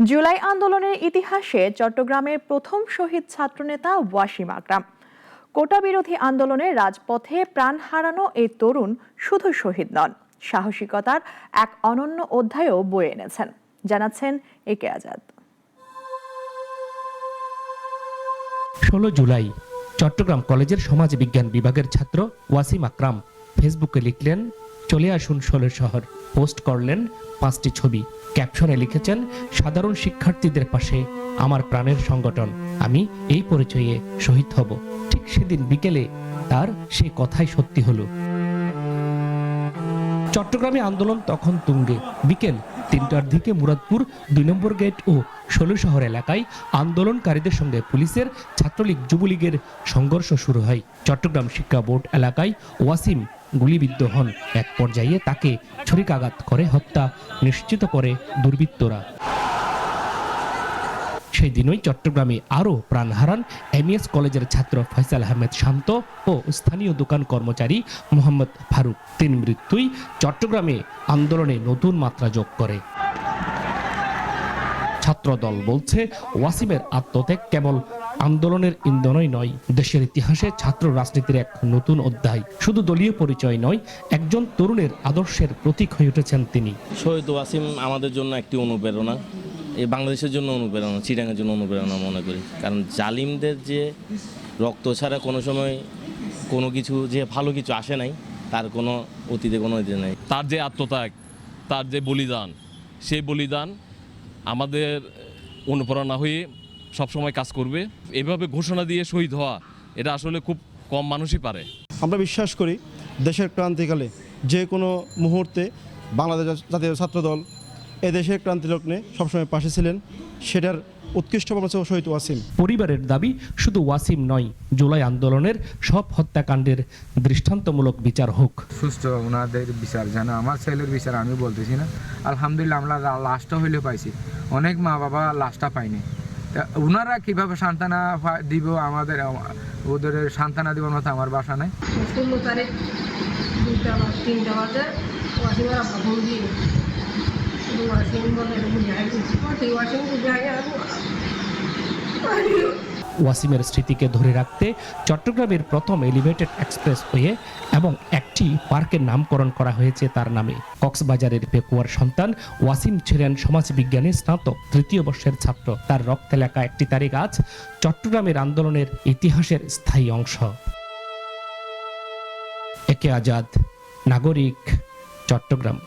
জুলাই আন্দোলনের ইতিহাসে চট্টগ্রামের প্রথম শহীদ ছাত্রনেতা ওয়াসিম আকরাম। কোটা বিরোধী আন্দোলনে রাজপথে প্রাণ হারানো এই তরুণ শুধু শহীদ নন, সাহসিকতার এক অনন্য অধ্যায়ও বয়ে এনেছেন, জানাচ্ছেন একে আজাদ। 16 জুলাই চট্টগ্রাম কলেজের সমাজ বিজ্ঞান বিভাগের ছাত্র ওয়াসিম আকরাম ফেসবুকে লিখলেন, চলে আসুন 16 শহর। পোস্ট করলেন 5টি ছবি। ক্যাপশনে লিখেছেন, সাধারণ শিক্ষার্থীদের পাশে আমার প্রাণের সংগঠন, আমি এই পরিচয়ে শহীদ হব। ঠিক সেদিন বিকেলে তার সেই কথাই সত্যি হলো। চট্টগ্রামে আন্দোলন তখন তুঙ্গে। বিকেল 3টার দিকে মুরাদপুর 2 নম্বর গেট ও 16 শহর এলাকায় আন্দোলনকারীদের সঙ্গে পুলিশের, ছাত্রলীগ, যুবলীগের সংঘর্ষ শুরু হয়। চট্টগ্রাম শিক্ষা বোর্ড এলাকায় ওয়াসিম গুলিবিদ্ধ হন। এক পর্যায়ে তাকে ছুরিকাঘাত করে হত্যা নিশ্চিত করে দুর্বৃত্তরা। সেই দিনই চট্টগ্রামে আরও প্রাণ হারান এমইএস কলেজের ছাত্র ফয়সাল আহমেদ শান্ত ও স্থানীয় দোকান কর্মচারী মোহাম্মদ ফারুক। 3 মৃত্যুই চট্টগ্রামে আন্দোলনে নতুন মাত্রা যোগ করে। ছাত্রদল বলছে, ওয়াসিমের আত্মত্যাগ কেবল আন্দোলনের ইন্ধনই নয়, দেশের ইতিহাসে ছাত্র রাজনীতির এক নতুন অধ্যায়। শুধু দলীয় পরিচয় নয়, একজন তরুণের আদর্শের প্রতীক হয়ে উঠেছেন তিনি। শহীদ ওয়াসিম আমাদের জন্য একটি অনুপ্রেরণা, এই বাংলাদেশের জন্য অনুপ্রেরণা, চিটাগাংয়ের জন্য অনুপ্রেরণা মনে করি। কারণ জালিমদের যে রক্ত ছাড়া কোনো সময় কোনো কিছু যে ভালো কিছু আসে নাই, তার কোনো অতীতে কোনো ইতি নেই। তার যে আত্মত্যাগ, তার যে বলিদান, সেই বলিদান আমাদের অনুপ্রেরণা হয়ে সবসময় কাজ করবে। এভাবে ঘোষণা দিয়ে শহীদ হওয়া, এটা আসলে খুব কম মানুষই পারে। আমরা বিশ্বাস করি দেশের ক্রান্তিকালে যে কোনো মুহূর্তে বাংলাদেশ জাতীয় ছাত্রদল এদেশের ক্রান্তি লগ্নে সবসময় পাশে ছিলেন। সেটার উৎকৃষ্ট প্রমাণ শহীদ ওয়াসিম। পরিবারের দাবি, শুধু ওয়াসিম নয়, জুলাই আন্দোলনের সব হত্যাকাণ্ডের দৃষ্টান্তমূলক বিচার হোক। সুষ্ঠু ওনাদের বিচার, যেন আমার ছেলের বিচার আমি বলতেছি না। আলহামদুলিল্লাহ আমরা লাশটা হইলে পাইছি, অনেক মা বাবা লাশটা পাইনি। ওনারা কিভাবে সান্ত্বনা দিব, আমাদের ওদের সান্ত্বনা দেওয়ার মতো আমার বাসা নাই। 16 তারিখ 2টা বা 3টা বাজে ওয়াসিমের আব্বা ফোন দিয়ে ওয়াসিম বলে ওয়াসিমের স্মৃতিকে ধরে রাখতে চট্টগ্রামের প্রথম এলিভেটেড এক্সপ্রেস ওয়ে এবং একটি পার্কের নামকরণ করা হয়েছে তার নামে। কক্সবাজারের পেকুয়ার সন্তান ওয়াসিম ছিলেন সমাজবিজ্ঞানে স্নাতক, 3য় বর্ষের ছাত্র। তার রক্তে লেখা একটি তারিখ আজ চট্টগ্রামের আন্দোলনের ইতিহাসের স্থায়ী অংশ। একে আজাদ, নাগরিক, চট্টগ্রাম।